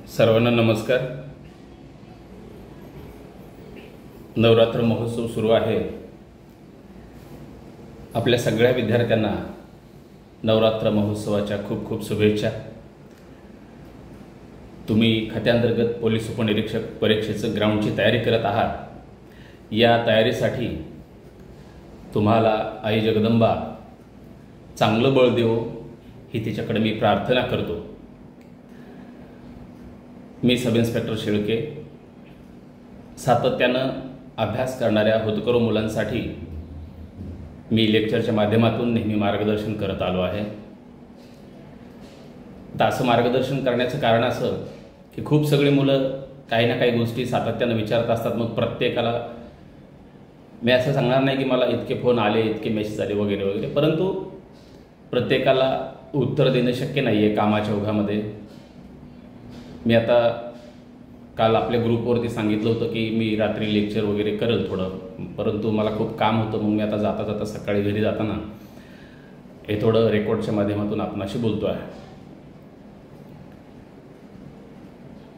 सर्वांना नमस्कार। नवरात्र महोत्सव सुरू आहे। आपल्या सगळ्या विद्यार्थ्यांना नवरात्र महोत्सवाच्या खूप खूप शुभेच्छा। तुम्ही खात्यांतर्गत पोलीस उपनिरीक्षक परीक्षेचं ग्राउंडची तयारी करत आहात। या तयारीसाठी तुम्हाला आई जगदंबा चांगलं बळ देवो ही तिच्याकडे मी प्रार्थना करतो। मी सब इन्स्पेक्टर शेळके सातत्यानं अभ्यास करणाऱ्या होतकरू मुलांसाठी मी लेक्चरच्या माध्यमातून नेहमी मार्गदर्शन करत आलो आहे। असं मार्गदर्शन करण्याचं कारण असं की खूप सगळी मुलं काही ना काही गोष्टी सातत्यानं विचारत असतात। मग प्रत्येकाला मी असं सांगणार नाही की मला इतके फोन आले, इतके मेसेज आले वगैरे वगैरे, परंतु प्रत्येकाला उत्तर देणं शक्य नाही आहे कामाच्या ओघामध्ये। मी आता काल आपल्या ग्रुपवरती सांगितलं होतं की मी रात्री लेक्चर वगैरे करेल थोडं, परंतु मला खूप काम होतं। मग मी आता जाता जाता सकाळी घरी जाताना हे थोडं रेकॉर्डच्या माध्यमातून आपणाशी बोलतो आहे।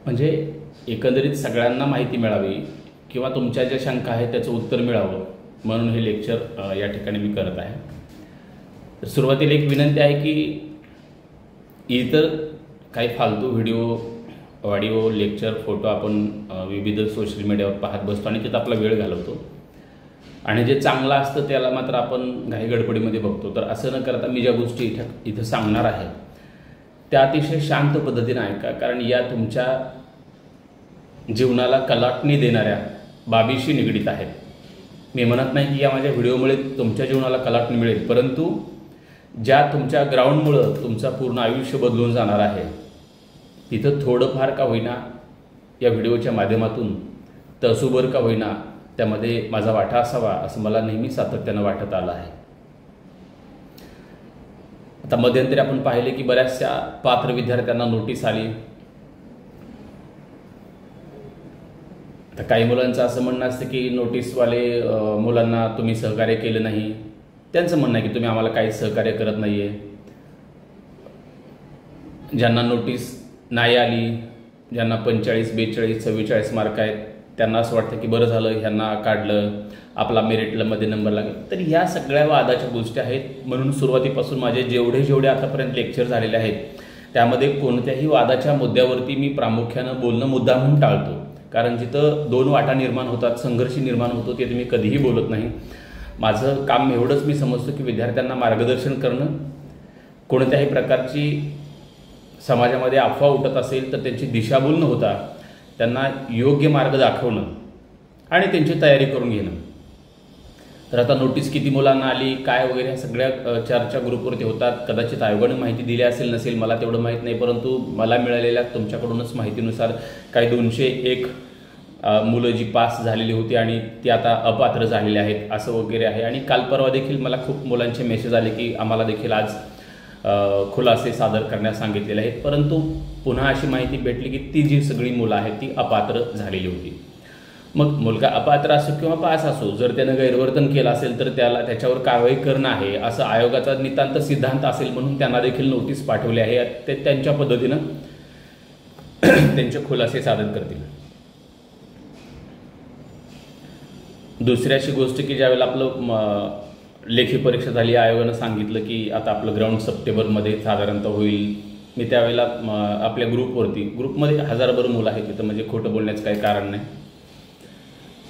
म्हणजे एकंदरीत सगळ्यांना माहिती मिळावी किंवा तुमच्या ज्या शंका आहेत त्याचं उत्तर मिळावं म्हणून हे लेक्चर या ठिकाणी मी करत आहे। सुरुवातीला एक विनंती आहे की इतर काही फालतू व्हिडिओ, ऑडिओ, लेक्चर, फोटो आपण विविध सोशल मीडियावर पाहत बसतो आणि तिथं आपला वेळ घालवतो आणि जे चांगलं असतं त्याला मात्र आपण घाई गडबडीमध्ये बघतो। तर असं न करता मी ज्या गोष्टी इथं सांगणार आहे त्या अतिशय शांत पद्धतीने ऐका, कारण या तुमच्या जीवनाला कलाटणी देणाऱ्या बाबीशी निगडीत आहेत। मी म्हणत नाही की या माझ्या व्हिडिओमुळे तुमच्या जीवनाला कलाटणी मिळेल, परंतु ज्या तुमच्या ग्राउंडमुळं तुमचं पूर्ण आयुष्य बदलून जाणार आहे तिथं थोडंफार का होईना या व्हिडिओच्या माध्यमातून तसूभर का होईना त्यामध्ये माझा वाटा असावा असं मला नेहमी सातत्यानं वाटत आलं आहे। आता मध्यंतरी आपण पाहिले की बऱ्याचशा पात्र विद्यार्थ्यांना नोटीस आली। आता काही मुलांचं असं म्हणणं असतं की नोटीसवाले मुलांना तुम्ही सहकार्य केलं नाही। त्यांचं म्हणणं आहे की तुम्ही आम्हाला काही सहकार्य करत नाही आहे। ज्यांना नोटीस नाही आली, ज्यांना 45, 42, 44 मार्क आहेत, त्यांना असं वाटतं की बरं झालं ह्यांना काढलं, आपला मेरिटमध्ये नंबर लागेल। तर ह्या सगळ्या वादाच्या गोष्टी आहेत। म्हणून सुरुवातीपासून माझे जेवढे आतापर्यंत लेक्चर झालेले आहेत त्यामध्ये कोणत्याही वादाच्या मुद्द्यावरती मी प्रामुख्यानं बोलणं मुद्दामहून टाळतो, कारण जिथं दोन वाटा निर्माण होतात, संघर्ष निर्माण होतो, ते मी कधीही बोलत नाही। माझं काम एवढंच मी समजतो की विद्यार्थ्यांना मार्गदर्शन करणं, कोणत्याही प्रकारची समाजामध्ये अफवा उठत असेल तर त्यांची दिशाभूल न होता त्यांना योग्य मार्ग दाखवणं आणि त्यांची तयारी करून घेणं। तर आता नोटीस किती मुलांना आली काय वगैरे ह्या सगळ्या चर्चा ग्रुपवरती होतात। कदाचित आयोगाने माहिती दिली असेल नसेल मला तेवढं माहीत नाही, परंतु मला मिळालेल्या तुमच्याकडूनच माहितीनुसार काही 201 मुलं जी पास झालेली होती आणि ती आता अपात्र झालेली आहेत असं वगैरे आहे। आणि काल परवा देखील मला खूप मुलांचे मेसेज आले की आम्हाला देखील आज खुलासे सादर करण्यास सांगितलेले आहेत, परंतु पुन्हा अशी माहिती भेटली की ती जी सगळी मुलं आहेत ती अपात्र झालेली होती। मग मुलगा अपात्र असो किंवा पास असो, जर त्यानं गैरवर्तन केलं असेल तर त्याच्यावर कारवाई करणं आहे असं आयोगाचा नितांत सिद्धांत असेल, म्हणून त्यांना देखील नोटीस पाठवली आहे। ते त्यांच्या पद्धतीनं त्यांचे खुलासे सादर करतील। दुसरी अशी गोष्ट की ज्यावेळेला आपलं लेखी परीक्षा झाली, आयोगानं सांगितलं की आता आपलं ग्राउंड सप्टेंबरमध्ये साधारणतः होईल। मी त्यावेळेला आपल्या ग्रुपमध्ये हजारभर मुलं आहेत तिथं, म्हणजे खोटं बोलण्याचं काही कारण नाही।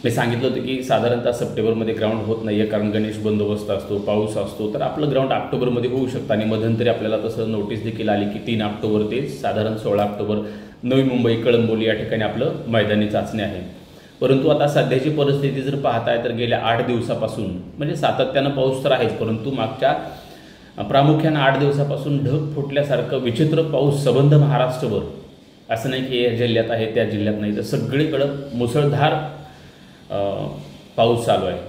मी सांगितलं होतं की साधारणतः सप्टेंबरमध्ये ग्राउंड होत नाही आहे, कारण गणेश बंदोबस्त असतो, पाऊस असतो, तर आपलं ग्राउंड ऑक्टोबरमध्ये होऊ शकतं। आणि मध्यंतरी आपल्याला तसं नोटीस देखील आली की 3 ऑक्टोबर ते साधारण 16 ऑक्टोबर नवी मुंबई कळंबोली या ठिकाणी आपलं मैदानी चाचणी आहे। परंतु आता सध्याची परिस्थिती जर पाहताय तर गेल्या 8 दिवसापासून म्हणजे सातत्यानं पाऊस तर आहेच, परंतु मागच्या प्रामुख्यानं 8 दिवसापासून ढग फुटल्यासारखं विचित्र पाऊस सबंध महाराष्ट्रभर, असं नाही की या जिल्ह्यात आहे त्या जिल्ह्यात नाही, तर सगळीकडं मुसळधार पाऊस चालू आहे।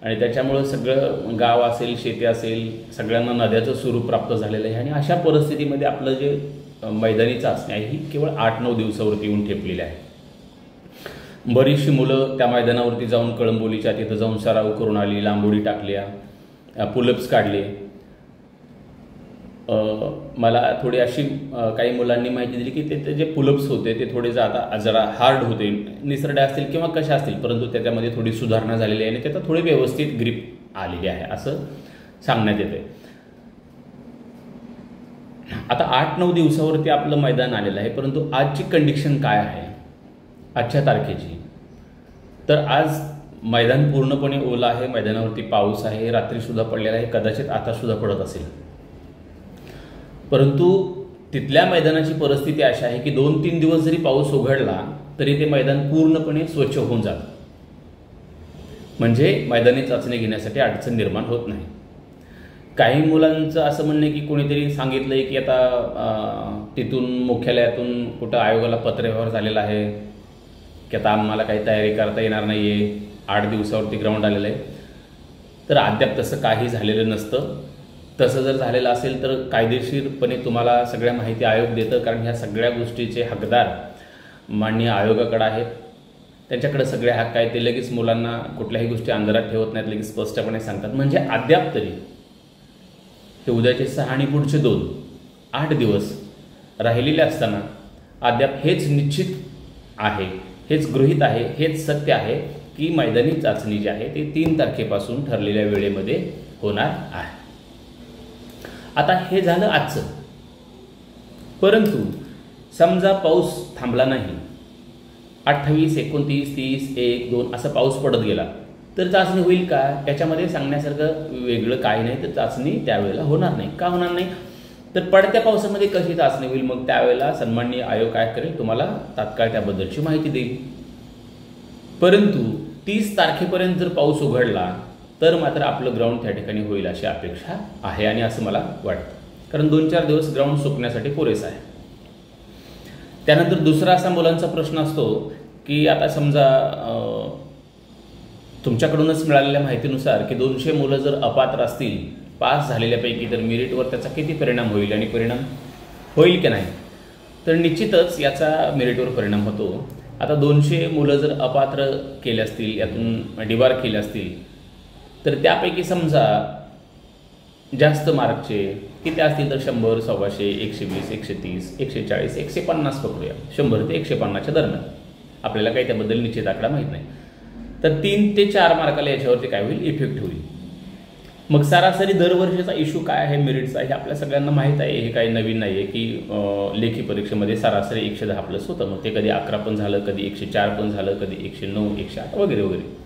आणि त्याच्यामुळं सगळं गाव असेल, शेती असेल, सगळ्यांना नद्याचं स्वरूप प्राप्त झालेलं आहे। आणि अशा परिस्थितीमध्ये आपलं जे मैदानी चाचणी आहे ही केवळ 8-9 दिवसावरती येऊन ठेपलेली आहे। बरीचशी मुलं त्या मैदानावरती जाऊन कळंबोलीच्या तिथं जाऊन सराव करून आली, लांबोडी टाकल्या, पुलअप्स काढले। मला थोडी अशी काही मुलांनी माहिती दिली की ते जे पुलअप्स होते ते थोडे जरा हार्ड होते, निसरडे असतील किंवा कशा असतील, परंतु त्याच्यामध्ये थोडी सुधारणा झालेली आहे आणि त्याचा थोडी व्यवस्थित ग्रिप आलेली आहे असं सांगण्यात येते. आता 8-9 दिवसावरती आपलं मैदान आलेलं आहे, परंतु आजची कंडिशन काय आहे आजच्या तारखेची, तर आज मैदान पूर्णपणे ओलं आहे, मैदानावरती पाऊस आहे, रात्रीसुद्धा पडलेला आहे, कदाचित आतासुद्धा पडत असेल. परंतु तिथल्या मैदानाची परिस्थिती अशी आहे की 2-3 दिवस जरी पाऊस उघडला तरी ते मैदान पूर्णपणे स्वच्छ होऊन जातं, म्हणजे मैदानी चाचणी घेण्यासाठी अडचण निर्माण होत नाही. काही मुलांचं असं म्हणणं आहे की कोणीतरी सांगितलंय की आता तिथून मुख्यालयातून कुठं आयोगाला पत्रव्यवहार झालेला आहे की आता आम्हाला काही तयारी करता येणार नाही आहे, 8 दिवसावरती ग्राउंड आलेलं आहे. तर अद्याप तसं काही झालेलं नसतं. तसं जर झालेलं असेल तर कायदेशीरपणे तुम्हाला सगळ्या माहिती आयोग देतं, कारण ह्या सगळ्या गोष्टीचे हकदार माननीय आयोगाकडे आहेत. त्यांच्याकडे सगळे हक्क आहेत, ते लगेच मुलांना कुठल्याही गोष्टी अंधारात ठेवत नाहीत, लगेच स्पष्टपणे सांगतात. म्हणजे अद्याप तरी ते उद्याचे 6 आणि पुढचे 2 8 दिवस राहिलेले असताना अद्याप हेच निश्चित आहे, हेच गृहीत आहे, हेच सत्य आहे की मैदानी चाचणी जी आहे ती 3 तारखेपासून ठरलेल्या वेळेमध्ये होणार आहे. आता हे झालं आजचं. परंतु समजा पाऊस थांबला नाही, 28, 29, 30, 1, 2 असा पाऊस पडत गेला तर चाचणी होईल का? याच्यामध्ये सांगण्यासारखं वेगळं काही नाही. तर चाचणी त्यावेळेला होणार नाही. का होणार नाही? तर पडत्या पावसामध्ये कशी चाचणी होईल? मग त्यावेळेला सन्माननीय आयोग काय करेल, तुम्हाला तात्काळ त्याबद्दलची माहिती देईल. परंतु 30 तारखेपर्यंत जर पाऊस उघडला तर मात्र आपलं ग्राउंड त्या ठिकाणी होईल अशी अपेक्षा आहे आणि असं मला वाटतं, कारण 2-4 दिवस ग्राउंड सुकण्यासाठी पुरेसा आहे. त्यानंतर दुसरा असा मुलांचा प्रश्न असतो की आता समजा तुमच्याकडूनच मिळालेल्या माहितीनुसार की 200 मुलं जर अपात्र असतील पास झालेल्यापैकी, तर मेरिटवर त्याचा किती परिणाम होईल आणि परिणाम होईल की नाही? तर निश्चितच याचा मेरिटवर परिणाम होतो. आता 200 मुलं जर अपात्र केले असतील, यातून डिबार केले असतील, तर त्यापैकी समजा जास्त मार्कचे किती असतील तर 100, 125, 120, 130, 140, 150 पकडूया, 100 ते 150च्या दरम्यान. आपल्याला काही त्याबद्दल निश्चित आकडा माहीत नाही. तर 3 ते 4 मार्काला याच्यावरती काय होईल, इफेक्ट होईल. मग सरासरी दरवर्षीचा इश्यू काय आहे मेरिटचा, हे आपल्या सगळ्यांना माहीत आहे. हे काही नवीन नाही आहे की लेखी परीक्षेमध्ये सरासरी 110+ होतं. मग ते कधी 11 पण झालं, कधी 104 पण झालं, कधी 109, 108 वगैरे वगैरे.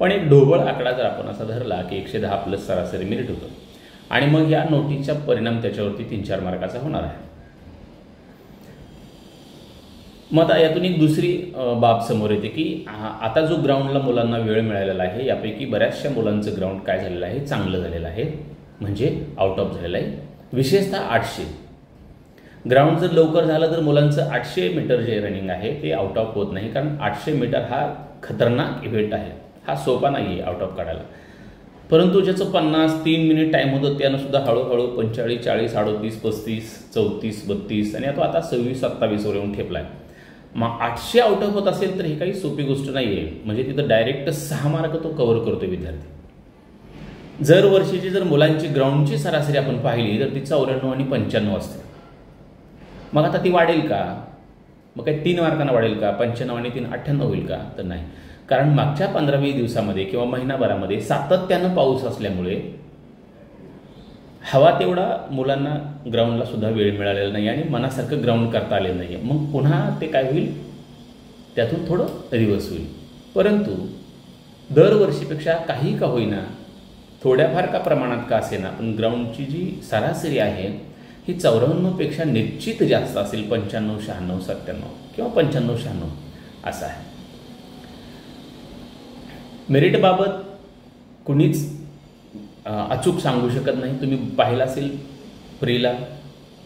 पण एक ढोबळ आकडा जर आपण असा धरला की 110+ सरासरी मेरिट होतं, आणि मग या नोटीसचा परिणाम त्याच्यावरती 3-4 मार्काचा होणार आहे. मग आता यातून एक दुसरी बाब समोर येते की आता जो ग्राउंडला मुलांना वेळ मिळालेला आहे, यापैकी बऱ्याचशा मुलांचं ग्राउंड काय झालेलं आहे, चांगलं झालेलं आहे, म्हणजे आउट ऑफ झालेलं आहे. विशेषतः 800 ग्राउंड जर लवकर झालं तर मुलांचं 800 मीटर जे रनिंग आहे ते आउट ऑफ होत नाही, कारण 800 मीटर हा खतरनाक इव्हेंट आहे, हा सोपा नाही आहे आउट ऑफ काढायला. परंतु ज्याचं 50-3 मिनिट टाईम होतं त्यानं सुद्धा हळूहळू 45, 40, 38, 35, 34, 32 आणि आता 26-27 वर येऊन ठेपला आहे. मग 800 आउट ऑफ होत असेल तर ही काही सोपी गोष्ट नाही आहे. म्हणजे तिथं डायरेक्ट 6 मार्क तो कव्हर करतो विद्यार्थी. जर वर्षीची जर मुलांची ग्राउंडची सरासरी आपण पाहिली तर ती 94 आणि 95 असते. मग आता ती वाढेल का? मग काही 3 मार्कांना वाढेल का? 95 आणि 3 98 होईल का? तर नाही, कारण मागच्या 15-20 दिवसामध्ये किंवा महिनाभरामध्ये सातत्यानं पाऊस असल्यामुळे हवा तेवढा मुलांना ग्राउंडला सुद्धा वेळ मिळालेला नाही आणि मनासारखं ग्राउंड करता आलेलं नाही. मग पुन्हा ते काय होईल, त्यातून थोडं रिवर्स होईल. परंतु दरवर्षीपेक्षा काही का होईना, थोड्याफार का प्रमाणात का असेना, पण ग्राउंडची जी सरासरी आहे ही 94पेक्षा निश्चित जास्त असेल. 95, 96, 97 किंवा 95, 96 असं आहे. मेरिटबाबत कुणीच अचूक सांगू शकत नाही. तुम्ही पाहिलं असेल प्रीला,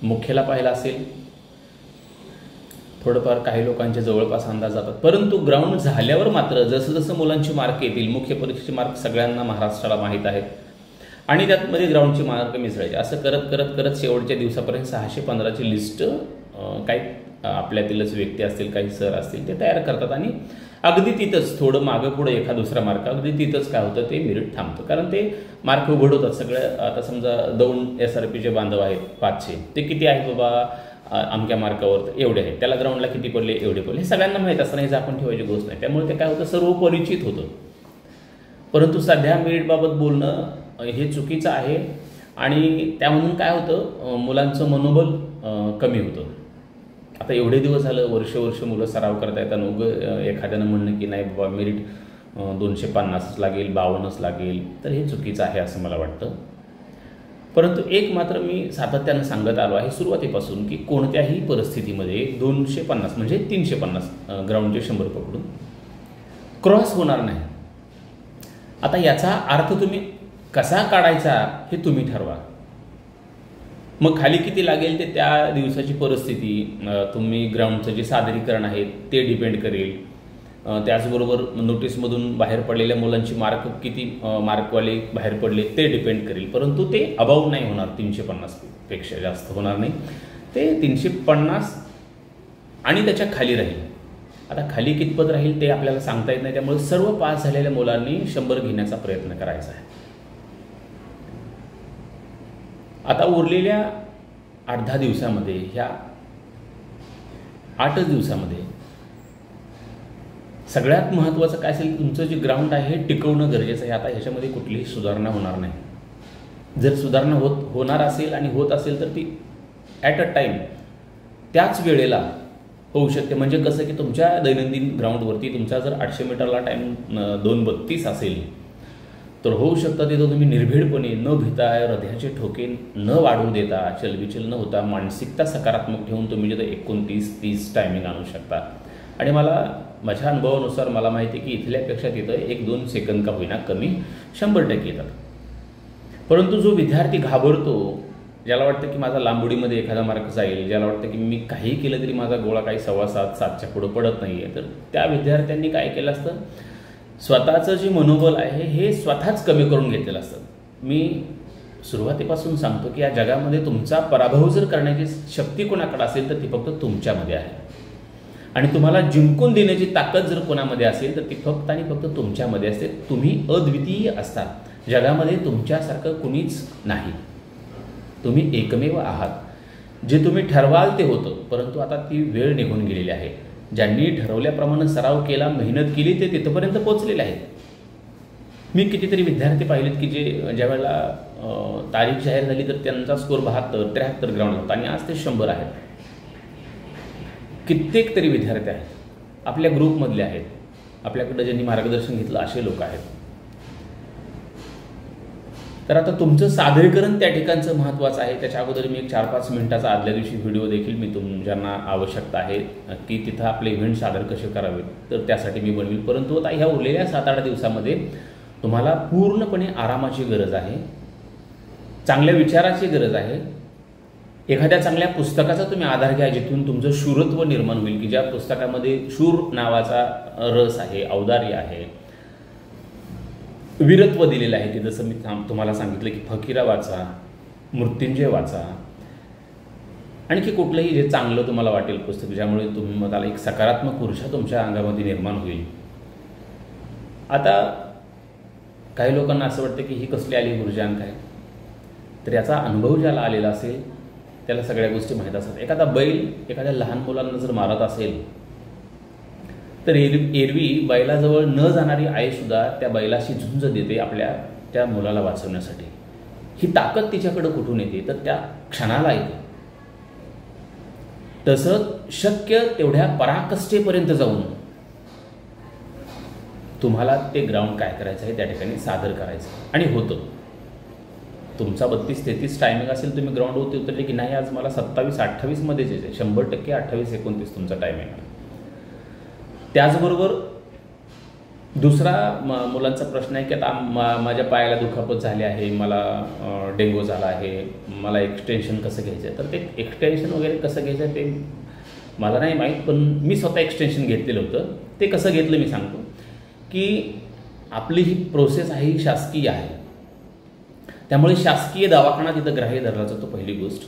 मुख्यला पाहिलं असेल, थोडंफार काही लोकांच्या जवळपास अंदाज जातात. परंतु ग्राउंड झाल्यावर मात्र जसं जसं मुलांची मार्क येतील, मुख्य परीक्षेचे मार्क सगळ्यांना महाराष्ट्राला माहीत आहेत आणि त्यातमध्ये ग्राउंडची मार्क मिसळायचे, असं करत करत करत शेवटच्या दिवसापर्यंत 615ची लिस्ट काही आपल्यातीलच व्यक्ती असतील, काही सर असतील, ते तयार करतात आणि अगदी तिथंच थोडं मागं पुढं एखाद दुसरा मार्क अगदी तिथंच काय होतं ते मेरिट थांबतं. कारण ते मार्क उघड होतात सगळं. आता समजा 2 SRPचे बांधव आहेत 500, ते किती आहे बाबा अमक्या मार्कावर एवढे आहेत, त्याला ग्राउंडला किती पडले एवढे पडले, हे सगळ्यांना माहीत असतं, हे आपण ठेवायची गोष्ट नाही. त्यामुळे ते काय होतं सर्व परिचित होतं. परंतु सध्या मेरिटबाबत बोलणं हे चुकीचं आहे आणि त्यामधून काय होतं मुलांचं मनोबल कमी होतं. आता एवढे दिवस झालं वर्ष मुलं सराव करता येतात, उगं एखाद्यानं म्हणणं की नाही बाबा मेरिट 250च लागेल 52च लागेल, तर हे चुकीचं आहे असं मला वाटतं. परंतु एक मात्र मी सातत्यानं सांगत आलो आहे सुरुवातीपासून की कोणत्याही परिस्थितीमध्ये 250 म्हणजे 350 ग्राउंडचे 100 पकडून क्रॉस होणार नाही. आता याचा अर्थ तुम्ही कसा काढायचा हे तुम्ही ठरवा. मग खाली किती लागेल ते त्या दिवसाची परिस्थिती, तुम्ही ग्राउंडचं जे सादरीकरण आहे ते डिपेंड करेल. त्याचबरोबर नोटीसमधून बाहेर पडलेल्या मुलांची मार्क किती मार्कवाले बाहेर पडले ते डिपेंड करेल. परंतु ते अबाव नाही होणार, 350पेक्षा जास्त होणार नाही. ते 350 आणि त्याच्या खाली राहील. आता खाली कितपत राहील ते आपल्याला सांगता येत नाही. त्यामुळे सर्व पास झालेल्या मुलांनी 100 घेण्याचा प्रयत्न करायचा आहे. आता उरलेल्या 8-10 दिवसामध्ये, ह्या 8च दिवसामध्ये सगळ्यात महत्त्वाचं काय असेल, तुमचं जे ग्राउंड आहे हे टिकवणं गरजेचं आहे. आता ह्याच्यामध्ये कुठलीही सुधारणा होणार नाही. जर सुधारणा होणार असेल आणि होत असेल तर ती ॲट अ टाईम त्याच वेळेला होऊ शकते. म्हणजे कसं की तुमच्या दैनंदिन ग्राउंडवरती तुमचा जर 800 मीटरला टाईम 2:32 असेल तर होऊ शकतं तिथं तुम्ही निर्भीडपणे न भिता, हृदयाचे ठोके न वाढवू देता, चलबिचल न होता, मानसिकता सकारात्मक ठेवून तुम्ही तिथं 29-30 टायमिंग आणू शकता. आणि माझ्या अनुभवानुसार मला माहिती आहे की इथल्यापेक्षा तिथं 1-2 सेकंद का होईना कमी 100% येतात. परंतु जो विद्यार्थी घाबरतो, ज्याला वाटतं की माझा लांबुडीमध्ये एखादा मार्क जाईल, ज्याला वाटतं की मी काही केलं तरी माझा गोळा काही 7.25-7च्या पुढं पडत नाही आहे, तर त्या विद्यार्थ्यांनी काय केलं असतं, स्वतःचं जे मनोबल आहे हे स्वतःच कमी करून घेतलेलं असतं. मी सुरुवातीपासून सांगतो की या जगामध्ये तुमचा पराभव जर करण्याची शक्ती कोणाकडे असेल तर ती फक्त तुमच्यामध्ये आहे. आणि तुम्हाला जिंकून देण्याची ताकद जर कोणामध्ये असेल तर ती फक्त आणि फक्त तुमच्यामध्ये असते. तुम्ही अद्वितीय असता. जगामध्ये तुमच्यासारखं कुणीच नाही. तुम्ही एकमेव आहात. जे तुम्ही ठरवाल ते होतं, परंतु आता ती वेळ निघून गेलेली आहे. ज्यांनी ठरवल्याप्रमाणे सराव केला, मेहनत केली, ते तिथपर्यंत पोहोचलेले आहेत. मी कितीतरी विद्यार्थी पाहिलेत की जे ज्यावेळेला तारीख जाहीर झाली तर त्यांचा स्कोर 72-73 ग्राउंड होता आणि आज ते 100 आहेत. कित्येक तरी विद्यार्थी आहेत आपल्या ग्रुपमधले आहेत, आपल्याकडे ज्यांनी मार्गदर्शन घेतलं असे लोक आहेत. तर आता तुमचं सादरीकरण त्या ठिकाणचं महत्त्वाचं आहे. त्याच्या अगोदर मी एक 4-5 मिनिटाचा आदल्या दिवशी व्हिडिओ देखील मी ज्यांना आवश्यकता आहे की तिथं आपले इव्हेंट सादर कसे करावेत तर त्यासाठी मी बनवेल. परंतु आता ह्या उरलेल्या 7-8 दिवसामध्ये तुम्हाला पूर्णपणे आरामाची गरज आहे, चांगल्या विचाराची गरज आहे. एखाद्या चांगल्या पुस्तकाचा तुम्ही आधार घ्या जिथून तुमचं शूरत्व निर्माण होईल, की ज्या पुस्तकामध्ये शूर नावाचा रस आहे, औदार्य आहे, वीरत्व दिलेलं आहे. की जसं मी तुम्हाला सांगितलं की फकीरा वाचा, मृत्युंजय वाचा, आणखी कुठलंही जे चांगलं तुम्हाला वाटेल पुस्तक ज्यामुळे तुम्हाला एक सकारात्मक ऊर्जा तुमच्या अंगामध्ये निर्माण होईल. आता काही लोकांना असं वाटतं की ही कसली आली ऊर्जा काय, तर याचा अनुभव ज्याला आलेला असेल त्याला सगळ्या गोष्टी माहीत असतात. एखादा बैल एखाद्या लहान मुलांना जर मारत असेल तर एरवी बैलाजवळ न जाणारी आईसुद्धा त्या बैलाशी झुंज देते आपल्या त्या मुलाला वाचवण्यासाठी. ही ताकद तिच्याकडे कुठून येते तर त्या क्षणाला येते. तसं शक्य तेवढ्या पराकाष्ठेपर्यंत जाऊन तुम्हाला ते ग्राउंड काय करायचं आहे त्या ठिकाणी सादर करायचं आणि होतं. तुमचा 32-33 टायमिंग असेल, तुम्ही ग्राउंडवरती उतरले की नाही आज मला 27-28 मध्येच यायचं, 100% 28-29 तुमचा टायमिंग आहे. त्याचबरोबर दुसरा मुलांचा प्रश्न आहे की आता माझ्या पायाला दुखापत झाली आहे, मला डेंगू झाला आहे, मला एक्सटेन्शन कसं घ्यायचं आहे. तर ते एक्सटेन्शन वगैरे कसं घ्यायचं आहे ते मला नाही माहीत, पण मी स्वतः एक्सटेन्शन घेतलेलं होतं. ते कसं घेतलं मी सांगतो की आपली ही प्रोसेस आहे ही शासकीय आहे, त्यामुळे शासकीय दवाखाना तिथं ग्राह्य धरला जातो. पहिली गोष्ट,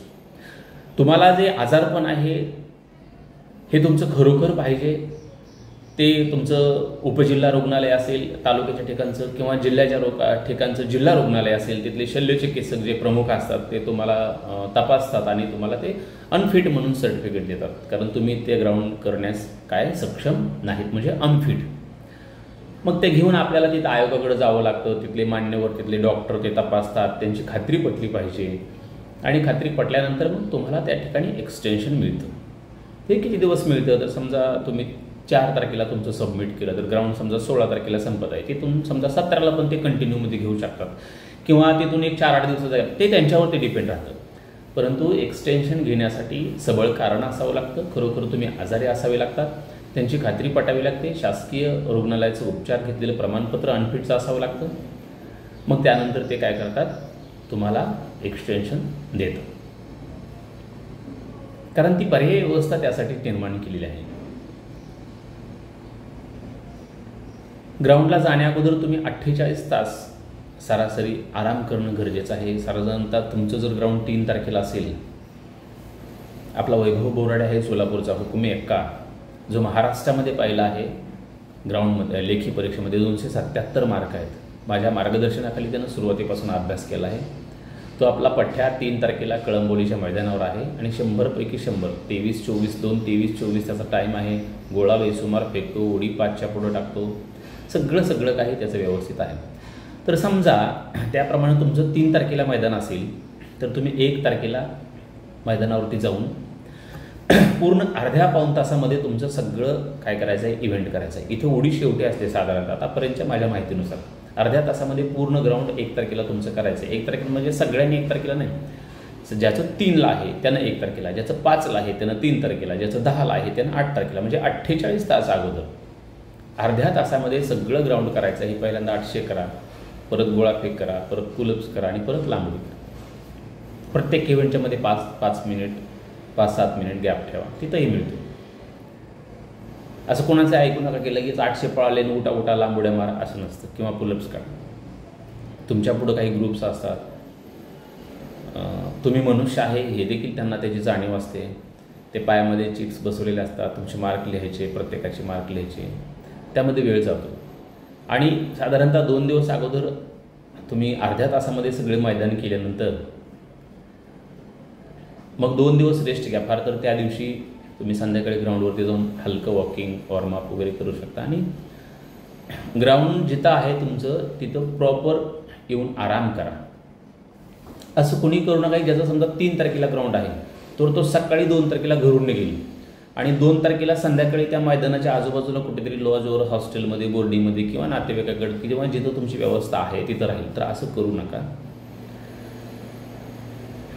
तुम्हाला जे आजारपण आहे हे तुमचं खरोखर पाहिजे, ते तुमचं उपजिल्हा रुग्णालय असेल तालुक्याच्या ठिकाणचं, किंवा जिल्ह्याच्या ठिकाणचं जिल्हा रुग्णालय असेल, तिथले शल्यचिकित्सक जे प्रमुख असतात ते तुम्हाला तपासतात आणि तुम्हाला ते अनफिट म्हणून सर्टिफिकेट देतात, कारण तुम्ही ते ग्राउंड करण्यास काय सक्षम नाहीत, म्हणजे अनफिट. मग ते घेऊन आपल्याला तिथं आयोगाकडे जावं लागतं. तिथले मान्यवर, तिथले डॉक्टर ते तपासतात, त्यांची खात्री पटली पाहिजे, आणि खात्री पटल्यानंतर मग तुम्हाला त्या ठिकाणी एक्सटेन्शन मिळतं. हे किती दिवस मिळतं? तर समजा तुम्ही 4 तारखेला तुमचं सबमिट केलं तर ग्राउंड समजा 16 तारखेला संपत आहे, तिथून समजा 17ला पण ते कंटिन्यूमध्ये घेऊ शकतात, किंवा तिथून एक 4-8 दिवसाचं ते त्यांच्यावरती डिपेंड राहतं. परंतु एक्सटेन्शन घेण्यासाठी सबळ कारण असावं लागतं, खरोखर तुम्ही आजारी असावे लागतात, त्यांची खात्री पटावी लागते, शासकीय रुग्णालयाचं उपचार घेतलेलं प्रमाणपत्र अनफिटचं असावं लागतं. मग त्यानंतर ते काय करतात, तुम्हाला एक्सटेन्शन देतं, कारण ती पर्यायी व्यवस्था त्यासाठी निर्माण केलेली आहे. ग्राउंडला जाण्याअगोदर तुम्ही 48 तास सरासरी आराम करणं गरजेचं आहे. साधारणतः तुमचं जर ग्राउंड 3 तारखेला असेल, आपला वैभव बोराडे आहे सोलापूरचा, हुकुमी एक्का, जो महाराष्ट्रामध्ये पहिला आहे ग्राउंडमध्ये लेखी परीक्षेमध्ये, 277 मार्क आहेत. माझ्या मार्गदर्शनाखाली त्यानं सुरुवातीपासून अभ्यास केला आहे. तो आपला पठ्ठ्या 3 तारखेला कळंबोलीच्या मैदानावर आहे, आणि 100पैकी 100, 23-24-2, 23-24 त्याचा टाईम आहे. गोळा बेसुमार फेकतो, उडी 5च्या पुढं टाकतो, सगळं काही त्याचं व्यवस्थित आहे. तर समजा त्याप्रमाणे तुमचं 3 तारखेला मैदान असेल, तर तुम्ही 1 तारखेला मैदानावरती जाऊन पूर्ण अर्ध्या-पाऊण तासामध्ये तुमचं सगळं काय करायचं आहे, इव्हेंट करायचं आहे. इथे उडी शेवटी असते साधारणतः आतापर्यंतच्या माझ्या माहितीनुसार, अर्ध्या तासामध्ये पूर्ण ग्राउंड 1 तारखेला तुमचं करायचं आहे. 1 तारखेला म्हणजे सगळ्यांनी 1 तारखेला नाही, ज्याचं 3ला आहे त्यानं 1 तारखेला, ज्याचं 5ला आहे त्यानं 3 तारखेला, ज्याचं 10ला आहे त्यानं 8 तारखेला, म्हणजे 48 तास अगोदर अर्ध्या तासामध्ये सगळं ग्राउंड करायचं आहे. पहिल्यांदा 800 करा, परत गोळाफेक करा, परत पुलअप्स करा, आणि परत लांबडी करा. प्रत्येक इव्हेंटच्या मध्ये 5-5 मिनिट 5-7 मिनिट गॅप ठेवा, तिथंही मिळतो. असं कोणाचं ऐकू नका की लगेच 800 पळाले उठा उठा लांबुड्या मारा, असं नसतं, किंवा पुलअप्स करा. तुमच्या पुढं काही ग्रुप्स असतात, तुम्ही मनुष्य आहे हे देखील त्यांना त्याची जाणीव असते. ते पायामध्ये चिप्स बसवलेले असतात, तुमचे मार्क लिहायचे, प्रत्येकाचे मार्क लिहायचे, त्यामध्ये वेळ जातो. आणि साधारणतः 2 दिवस अगोदर तुम्ही अर्ध्या तासामध्ये सगळे मैदान केल्यानंतर मग 2 दिवस रेस्ट घ्या. फार तर त्या दिवशी तुम्ही संध्याकाळी ग्राउंडवरती जाऊन हलकं वॉकिंग वॉर्मअप वगैरे करू शकता, आणि ग्राउंड जिथं आहे तुमचं तिथं प्रॉपर येऊन आराम करा. असं कोणी करू नका ज्याचं समजा 3 तारखेला ग्राउंड आहे तर तो सकाळी 2 तारखेला घरून निघेल, आणि 2 तारखेला संध्याकाळी त्या मैदानाच्या आजूबाजूला कुठेतरी लॉजवर, हॉस्टेलमध्ये, बोर्डिंगमध्ये, किंवा नातेवाईकाकडे किंवा जिथं तुमची व्यवस्था आहे तिथं राहील. तर असं करू नका.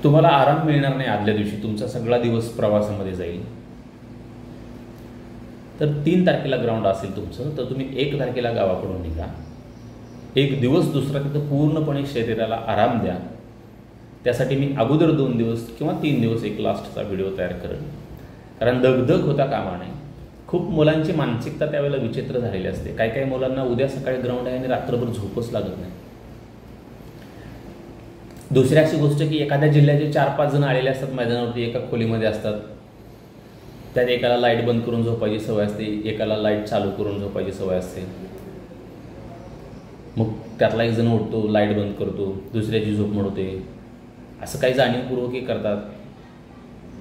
तुम्हाला आराम मिळणार नाही आदल्या दिवशी, तुमचा सगळा दिवस प्रवासामध्ये जाईल. तर 3 तारखेला ग्राउंड असेल तुमचं, तर तुम्ही 1 तारखेला गावाकडून निघा. 1 दिवस दुसरा तिथं पूर्णपणे शरीराला आराम द्या. त्यासाठी मी अगोदर 2 दिवस किंवा 3 दिवस एक लास्टचा व्हिडिओ तयार करेन, कारण दगदग होता कामा नये. खूप मुलांची मानसिकता त्यावेळेला विचित्र झालेली असते. काही मुलांना उद्या सकाळी ग्राउंड आहे आणि रात्रभर झोपच लागत नाही. दुसरी अशी गोष्ट की एखाद्या जिल्ह्याचे 4-5 जण आलेले असतात मैदानावरती, एका खोलीमध्ये असतात. त्यात एकाला लाईट बंद करून झोपायची सवय असते, एकाला लाईट चालू करून झोपायची सवय असते. मग त्यातला एक जण उठतो, लाईट बंद करतो, दुसऱ्याची झोप मोडते. असं काही जाणीवपूर्वक करतात.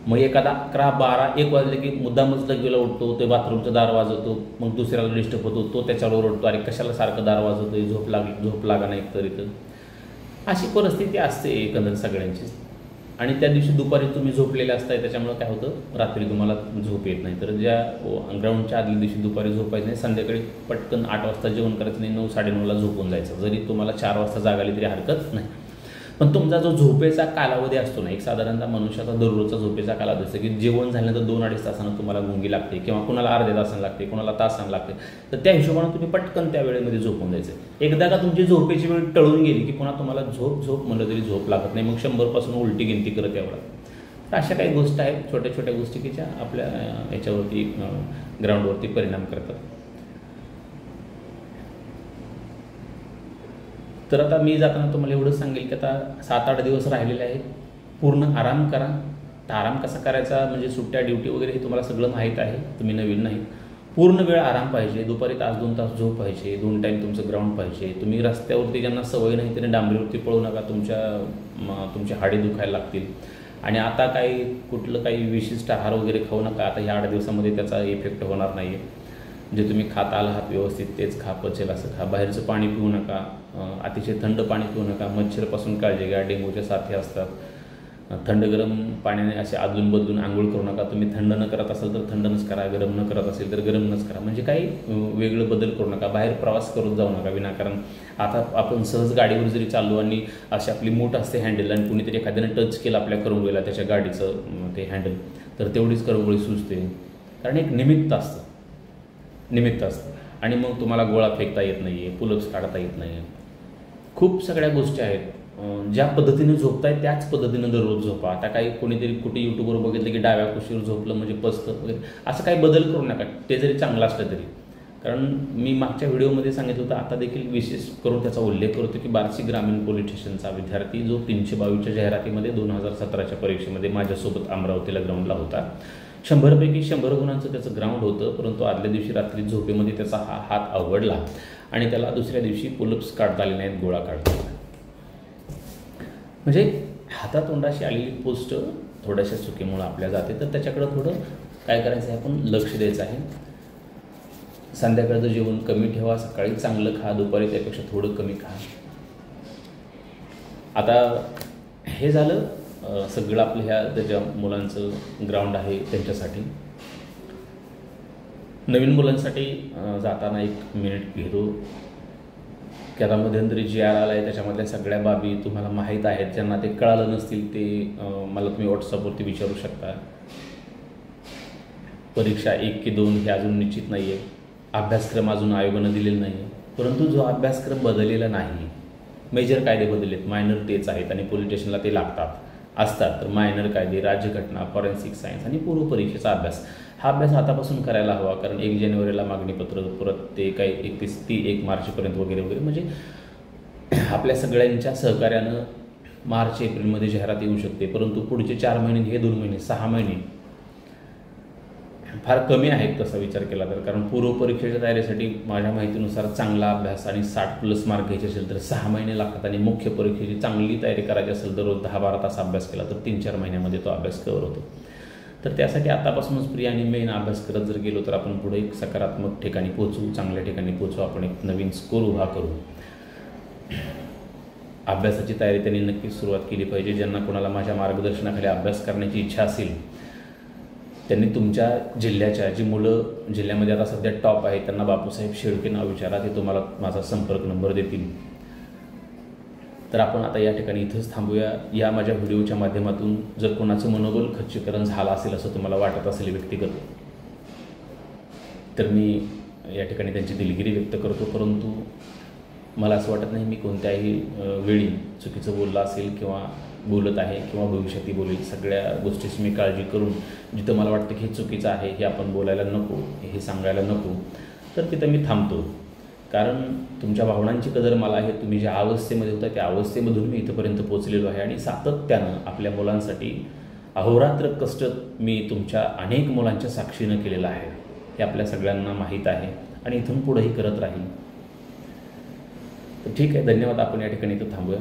मग एखादा 11, 12, 1 वाजले की मुद्दामच लगेला उठतो, ते बाथरूमचं दार वाजवतो, मग दुसऱ्याला डिस्टर्ब होतो, तो त्याच्यावर ओरडतो, अरे कशाला सारखं दार वाजवतोय, झोप लागा नाही तर इथं. अशी परिस्थिती असते एकंदर सगळ्यांचीच. आणि त्या दिवशी दुपारी तुम्ही झोपलेले असताय, त्याच्यामुळे काय होतं, रात्री तुम्हाला झोप येत नाही. तर ज्या ग्राउंडच्या आदल्या दिवशी दुपारी झोपायचं नाही, संध्याकाळी पटकन 8 वाजता जेवण करायचं नाही, 9-9:30ला झोपून जायचं. जरी तुम्हाला 4 वाजता जाग आली तरी हरकत नाही. पण तुमचा जो झोपेचा कालावधी असतो ना, एक साधारणतः मनुष्याचा दररोजचा झोपेचा कालावधी असतो की जेवण झाल्यानंतर 2-2.5 तासानं तुम्हाला गुंगी लागते, किंवा कुणाला अर्ध्या तासानं लागते, कुणाला तासानं लागते. तर त्या हिशोबाने तुम्ही पटकन त्या वेळेमध्ये झोपून जायचं. एकदा का तुमची झोपेची वेळ टळून गेली की पुन्हा तुम्हाला झोप म्हणलं तरी झोप लागत नाही. मग 100पासून उलटी गिनती करत यावं लागतं. तर अशा काही गोष्टी आहेत, छोट्या छोट्या गोष्टी की ज्या आपल्या याच्यावरती ग्राउंडवरती परिणाम करतात. तर आता मी जाताना तुम्हाला एवढंच सांगेल की आता 7-8 दिवस राहिलेले आहेत. पूर्ण आराम करा, आता आराम कसा करायचा म्हणजे सुट्ट्या ड्युटी वगैरे हे तुम्हाला सगळं माहीत आहे, तुम्ही नवीन नाही. पूर्ण वेळ आराम पाहिजे, दुपारी तास 2 तास झोप पाहिजे, 2 टाईम तुमचं ग्राउंड पाहिजे. तुम्ही रस्त्यावरती ज्यांना सवय नाही त्याने डांबरीवरती पळू नका, तुमची हाडे दुखायला लागतील. आणि आता काही विशिष्ट आहार वगैरे खाऊ नका. आता ह्या 8 दिवसामध्ये त्याचा इफेक्ट होणार नाही आहे. जे तुम्ही खात आहात व्यवस्थित तेच खा, पचेल असं खा. बाहेरचं पाणी पिऊ नका, अतिशय थंड पाणी पिऊ नका. मच्छरपासून काळजी घ्या, डेंग्यूच्या साथी असतात. थंड गरम पाण्याने असे अदलून बदलून आंघोळ करू नका. तुम्ही थंड न करत असाल तर थंडच करा, गरम न करत असेल तर गरमच करा. म्हणजे काही वेगळं बदल करू नका. बाहेर प्रवास करून जाऊ नका विनाकारण. आता आपण सहज गाडीवर जरी चाललो आणि अशी आपली मूठ असते हँडल आणि कुणीतरी एखाद्याने टच केलं आपल्या करंगळीला त्याच्या गाडीचं ते हँडल, तर तेवढीच करंगळी सुजते. कारण एक निमित्त असतं आणि मग तुम्हाला गोळा फेकता येत नाही आहे, पुलप्स काढता येत नाही आहे. खूप सगळ्या गोष्टी आहेत. ज्या पद्धतीने झोपताय त्याच पद्धतीनं दररोज झोपा. आता काही कोणीतरी कुठे यूट्यूबवर बघितलं की डाव्या कुशीवर झोपलं म्हणजे पचतं वगैरे, असं काही बदल करू नका, ते जरी चांगलं असलं तरी. कारण मी मागच्या व्हिडिओमध्ये सांगितलं होतं, आता देखील विशेष करून त्याचा उल्लेख करतो की बार्शी ग्रामीण पोलीस स्टेशनचा विद्यार्थी जो 322च्या जाहिरातीमध्ये 2017च्या परीक्षेमध्ये माझ्यासोबत अमरावतीला ग्राउंडला होता. 100पैकी 100 गुणांचं त्याचं ग्राउंड होतं, परंतु आदल्या दिवशी रात्री झोपेमध्ये त्याचा हात अवघडला आणि त्याला दुसऱ्या दिवशी पुलप्स काढता आले नाहीत, गोळा काढता आला. म्हणजे हातातोंडाशी आलेली पोस्ट थोड्याशा चुकीमुळे आपल्या जाते, तर त्याच्याकडं थोडं काय करायचं आहे, आपण लक्ष द्यायचं आहे. संध्याकाळचं जेवण कमी ठेवा, सकाळी चांगलं खा, दुपारी त्यापेक्षा थोडं कमी खा. आता हे झालं सगळं आपलं त्याच्या मुलांचं ग्राउंड आहे त्यांच्यासाठी. नवीन मुलांसाठी जाताना 1 मिनिट घेतो की आता मध्यंतरी GR आला आहे, त्याच्यामधल्या सगळ्या बाबी तुम्हाला माहीत आहेत. ज्यांना ते कळालं नसतील ते मला तुम्ही व्हॉट्सअपवरती विचारू शकता. परीक्षा 1 की 2 हे अजून निश्चित नाही आहे. अभ्यासक्रम अजून आयोगानं दिलेला नाही आहे, परंतु जो अभ्यासक्रम बदललेला नाही, मेजर कायदे बदललेत, मायनर तेच आहेत आणि पोलीस स्टेशनला ते असतात. तर मायनर कायदे, राज्यघटना, फॉरेन्सिक सायन्स आणि पूर्व परीक्षेचा अभ्यास, हा अभ्यास आतापासून करायला हवा. कारण 1 जानेवारीला मागणीपत्र, परत ते काही 1 मार्चपर्यंत वगैरे वगैरे. म्हणजे आपल्या सगळ्यांच्या सहकार्यानं मार्च एप्रिलमध्ये जाहिरात येऊ शकते, परंतु पुढचे 4 महिने, हे 2 महिने, 6 महिने फार कमी आहेत तसा विचार केला तर. कारण पूर्व परीक्षेच्या तयारीसाठी माझ्या माहितीनुसार चांगला अभ्यास आणि 60+ मार्क घ्यायचे असेल तर 6 महिने लागतात आणि मुख्य परीक्षेची चांगली तयारी करायची असेल तर रोज 10-12 तास अभ्यास केला तर 3-4 महिन्यामध्ये तो अभ्यास कव्हर होतो. तर त्यासाठी आतापासूनच प्रिय आणि मेन अभ्यास करत जर गेलो तर आपण पुढे एक सकारात्मक ठिकाणी पोहोचू, चांगल्या ठिकाणी पोहोचू, आपण एक नवीन स्कोर उभा करू. अभ्यासाची तयारी त्यांनी नक्कीच सुरुवात केली पाहिजे. ज्यांना कोणाला माझ्या मार्गदर्शनाखाली अभ्यास करण्याची इच्छा असेल त्यांनी तुमच्या जिल्ह्याच्या जी मुलं जिल्ह्यामध्ये आता सध्या टॉप आहेत त्यांना बापूसाहेब शेळके नाव विचारा, ते तुम्हाला माझा संपर्क नंबर देतील. तर आपण आता या ठिकाणी इथंच थांबूया. या माझ्या व्हिडिओच्या माध्यमातून जर कोणाचं मनोबल खच्चीकरण झालं असेल असं तुम्हाला वाटत असेल व्यक्तिगत, तर मी या ठिकाणी त्यांची दिलगिरी व्यक्त करतो. परंतु मला असं वाटत नाही मी कोणत्याही वेळी चुकीचं बोललं असेल किंवा बोलत आहे किंवा भविष्यातही बोलेल. सगळ्या गोष्टीची मी काळजी करून जिथं मला वाटतं की हे चुकीचं आहे, हे आपण बोलायला नको, हे सांगायला नको, तर तिथं मी थांबतो. कारण तुमच्या भावनांची कदर मला आहे. तुम्ही ज्या अवस्थेमध्ये होता त्या अवस्थेमधून मी इथंपर्यंत पोचलेलो आहे आणि सातत्यानं आपल्या मुलांसाठी अहोरात्र कष्ट मी तुमच्या अनेक मुलांच्या साक्षीनं केलेलं आहे. हे आपल्या सगळ्यांना माहीत आहे आणि इथून पुढेही करत राहील. तर ठीक आहे, धन्यवाद. आपण या ठिकाणी इथं थांबूया.